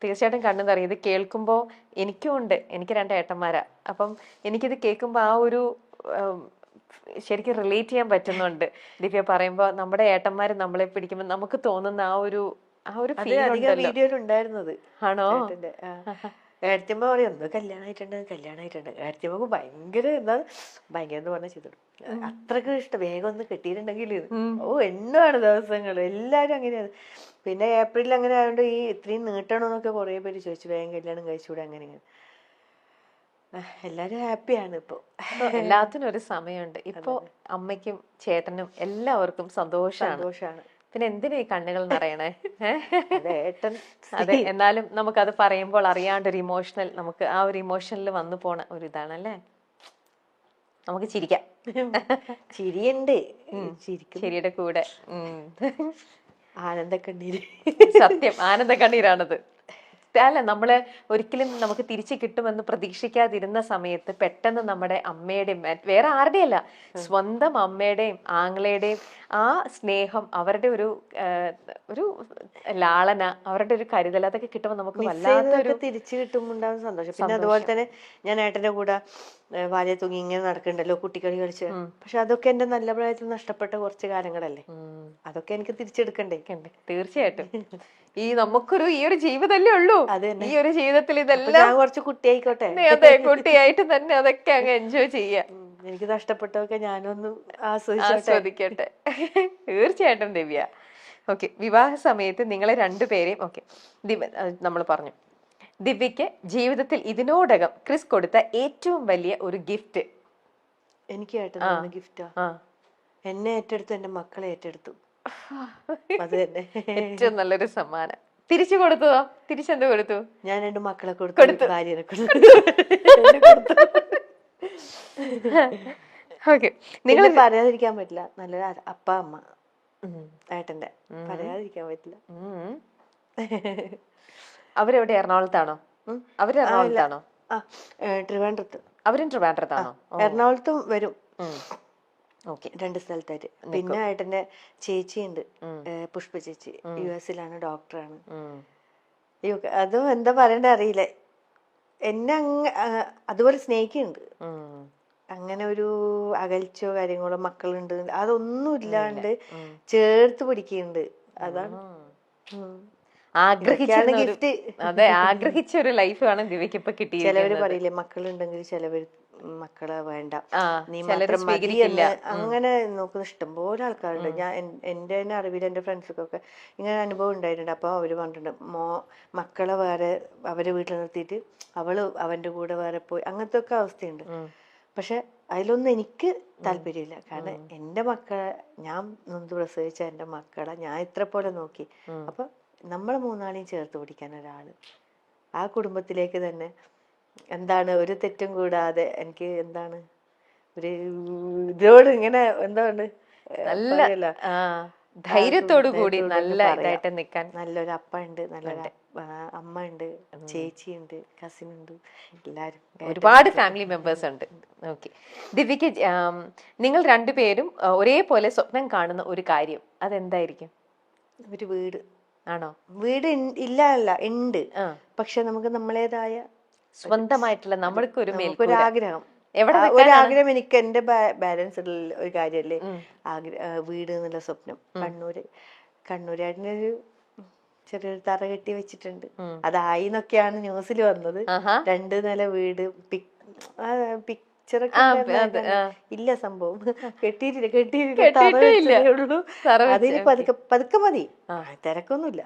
തീർച്ചയായിട്ടും കണ്ണു നിറയും. ഇത് കേൾക്കുമ്പോൾ എനിക്കും ഉണ്ട്, എനിക്ക് 2 ഏട്ടന്മാരാ. അപ്പം എനിക്കിത് കേൾക്കുമ്പോൾ ആ ഒരു ശരിക്കും റിലേറ്റ് ചെയ്യാൻ പറ്റുന്നുണ്ട്. ദിവ്യ പറയുമ്പോൾ നമ്മുടെ ഏട്ടന്മാര് നമ്മളെ പിടിക്കുമ്പോൾ നമുക്ക് തോന്നുന്ന ആ ഒരു ഫീൽ ഉണ്ടല്ലോ. വീഡിയോയിൽ ഉണ്ടായിരുന്നത് ആണോ? ഏടത്തിയമ്മ പറയും ഒന്ന് കല്യാണമായിട്ടുണ്ട്. ഏടത്തിയമ്മക്ക് ഭയങ്കര ഭയങ്കര എന്ന് പറഞ്ഞാൽ ചെയ്തു അത്രക്ക് ഇഷ്ടം. വേഗം ഒന്ന് കെട്ടിയിട്ടുണ്ടെങ്കിൽ എണ്ണമാണ് ദിവസങ്ങൾ. എല്ലാരും അങ്ങനെയാണ്. പിന്നെ ഏപ്രിലിൽ അങ്ങനെ ആയതുകൊണ്ട് ഈ ഇത്രയും നീട്ടണമെന്നൊക്കെ കുറെ പേര് ചോദിച്ചു, വേഗം കല്യാണം കഴിച്ചുകൂടെ അങ്ങനെ ഇങ്ങനെ. എല്ലാരും ഹാപ്പിയാണ് ഇപ്പൊ. എല്ലാത്തിനും ഒരു സമയമുണ്ട്. ഇപ്പൊ അമ്മയ്ക്കും ചേട്ടനും എല്ലാവർക്കും സന്തോഷാണ്. പിന്നെ എന്തിനാ ഈ കണ്ണുകൾ നിറയണേ? അതെ, എന്നാലും നമുക്കത് പറയുമ്പോൾ അറിയാണ്ടൊരു ഇമോഷണൽ, നമുക്ക് ആ ഒരു ഇമോഷനിൽ വന്നു പോണ ഒരു ഇതാണല്ലേ. നമുക്ക് ചിരിക്കാം. ചിരിയുണ്ട്, ചിരിയുടെ കൂടെ ആനന്ദക്കണ്ണീര്. സത്യം, ആനന്ദക്കണ്ണീരാണത്. അല്ല, നമ്മള് ഒരിക്കലും നമുക്ക് തിരിച്ചു കിട്ടുമെന്ന് പ്രതീക്ഷിക്കാതിരുന്ന സമയത്ത് പെട്ടെന്ന് നമ്മുടെ അമ്മയുടെയും വേറെ ആരുടെയല്ല, സ്വന്തം അമ്മയുടെയും ആങ്ങളയുടെയും ആ സ്നേഹം, അവരുടെ ഒരു ലാളന, അവരുടെ ഒരു കരുതൽ, അതൊക്കെ കിട്ടുമ്പോൾ നമുക്ക് വല്ലാത്തൊരു തിരിച്ചു കിട്ടുമ്പോണ്ടാകുന്ന സന്തോഷം. പിന്നെ അതുപോലെ തന്നെ ഞാൻ ഏട്ടന്റെ കൂടെ വാലിയ തൂങ്ങി ഇങ്ങനെ നടക്കണ്ടല്ലോ, കുട്ടിക്കളി കളിച്ച്. പക്ഷെ അതൊക്കെ എന്റെ നല്ല പ്രായത്തിൽ നഷ്ടപ്പെട്ട കുറച്ച് കാലങ്ങളല്ലേ, അതൊക്കെ എനിക്ക് തിരിച്ചെടുക്കണ്ടേ. തീർച്ചയായിട്ടും. നമുക്കൊരു ഈ ഒരു ജീവിതമല്ലേ ഉള്ളൂ. ഈ ഒരു ജീവിതത്തിൽ ഇതെല്ലാം ഞാൻ കുറച്ച് കുട്ടിയായിക്കോട്ടെ. അതെ, കുട്ടിയായിട്ട് തന്നെ അതൊക്കെ അങ്ങ് എൻജോയ് ചെയ്യാം. എനിക്ക് നഷ്ടപ്പെട്ടതൊക്കെ ഞാനൊന്ന് ആസ്വദിക്കട്ടെ. തീർച്ചയായിട്ടും ദിവ്യ. ഓക്കെ, വിവാഹ സമയത്ത് നിങ്ങളെ 2 പേരെയും നമ്മൾ പറഞ്ഞു. ദിവ്യക്ക് ജീവിതത്തിൽ ഇതിനോടകം ക്രിസ് കൊടുത്ത ഏറ്റവും വലിയ ഒരു ഗിഫ്റ്റ്? എനിക്ക് ഗിഫ്റ്റാ, എന്നെ ഏറ്റെടുത്തു, എന്റെ മക്കളെ ഏറ്റെടുത്തു. അത് തന്നെ ഏറ്റവും നല്ലൊരു സമ്മാനം. തിരിച്ചു കൊടുത്തതോ? തിരിച്ചെന്ത് കൊടുത്തു? ഞാൻ 2 മക്കളെ കൊടുത്തു, ഭാര്യനെ കൊടുത്തു. നിങ്ങൾ പറയാതിരിക്കാൻ പറ്റില്ല, നല്ലൊരു അപ്പ അമ്മ ഏട്ടന്റെ, പറയാതിരിക്കാൻ പറ്റില്ല. അവരെവിടെ? എറണാകുളത്താണോ? അവര് എറണാകുളത്താണോ? ട്രിവാൻഡ്രത്ത്. അവരും ട്രിവാൻഡ്രത്താണോ? എറണാകുളത്തും വരും. 2 സ്ഥലത്തായിട്ട്. പിന്നെ ഏട്ടന്റെ ചേച്ചിയുണ്ട്, പുഷ്പ ചേച്ചി, US-ലാണ്, ഡോക്ടറാണ്. അതും എന്താ പറയണ്ട അറിയില്ല, എന്നെ അതുപോലെ സ്നേഹിക്കുന്നുണ്ട്. അങ്ങനെ ഒരു അകൽച്ചയോ കാര്യങ്ങളോ, മക്കളുണ്ട്, അതൊന്നും ഇല്ലാണ്ട് ചേർത്ത് പിടിക്കുന്നുണ്ട്. അതാണ് ഗിഫ്റ്റ്. അതെ, ആഗ്രഹിച്ച ഒരു ലൈഫ് ആണ് ദിവ്യക്ക് ഇപ്പൊ കിട്ടിയത്. ചിലവര് പറയില്ലേ, മക്കളുണ്ടെങ്കിൽ ചിലവര് മക്കളെ വേണ്ട, നീ മാത്രം മതി എന്ന് അങ്ങനെ നോക്കുന്ന ഇഷ്ടംപോലെ ആൾക്കാരുണ്ട്. ഞാൻ എന്റെ തന്നെ അറിവിൽ എന്റെ ഫ്രണ്ട്സൊക്കെ ഇങ്ങനെ അനുഭവം ഉണ്ടായിട്ടുണ്ട്. അപ്പൊ അവര് പറഞ്ഞിട്ടുണ്ട്, മക്കളെ വേറെ അവരെ വീട്ടിൽ നിർത്തിയിട്ട് അവള് അവന്റെ കൂടെ വേറെ പോയി, അങ്ങനത്തെ ഒക്കെ അവസ്ഥയുണ്ട്. പക്ഷെ അതിലൊന്നും എനിക്ക് താല്പര്യമില്ല. കാരണം എന്റെ മക്കളെ, ഞാൻ നൊന്ത് പ്രസവിച്ച എന്റെ മക്കളെ ഞാൻ ഇത്ര പോലെ നോക്കി. അപ്പൊ നമ്മളെ 3 ചേർത്ത് പിടിക്കാൻ ഒരാള്, ആ കുടുംബത്തിലേക്ക് തന്നെ എന്താണ് ഒരു തെറ്റും കൂടാതെ, എനിക്ക് എന്താണ് ഒരു ഇതിനോട് ഇങ്ങനെ എന്താണ് നല്ല ധൈര്യത്തോടു കൂടി നല്ല ഇതായിട്ട് നിൽക്കാൻ നല്ലൊരു അപ്പ ഉണ്ട്, നല്ലൊരു അമ്മ ഉണ്ട്, ചേച്ചിയുണ്ട്, കസിൻ ഉണ്ട്, എല്ലാരും ഒരുപാട് ഫാമിലി മെമ്പേഴ്സ് ഉണ്ട്. ഓക്കെ, ദിവ്യക്ക് നിങ്ങൾ 2 പേരും ഒരേപോലെ സ്വപ്നം കാണുന്ന ഒരു കാര്യം അതെന്തായിരിക്കും? ഒരു വീട്. ആണോ? വീട് ഇല്ല ഉണ്ട്, പക്ഷെ നമുക്ക് നമ്മളേതായ സ്വന്തമായിട്ടുള്ള നമ്മൾക്കൊരു ആഗ്രഹം. ആഗ്രഹം എനിക്ക് എന്റെ ബാലൻസ് ഒരു കാര്യല്ലേ, വീട് എന്നുള്ള സ്വപ്നം. കണ്ണൂരായിട്ടൊരു ചെറിയൊരു തറ കെട്ടി വെച്ചിട്ടുണ്ട്. അതായിന്നൊക്കെയാണ് ന്യൂസിൽ വന്നത്. 2 നില വീട്, പിക്ചറൊക്കെ ഇല്ല, സംഭവം കെട്ടിയിട്ടില്ല. അതിന് പതുക്കെ മതി, തിരക്കൊന്നുമില്ല.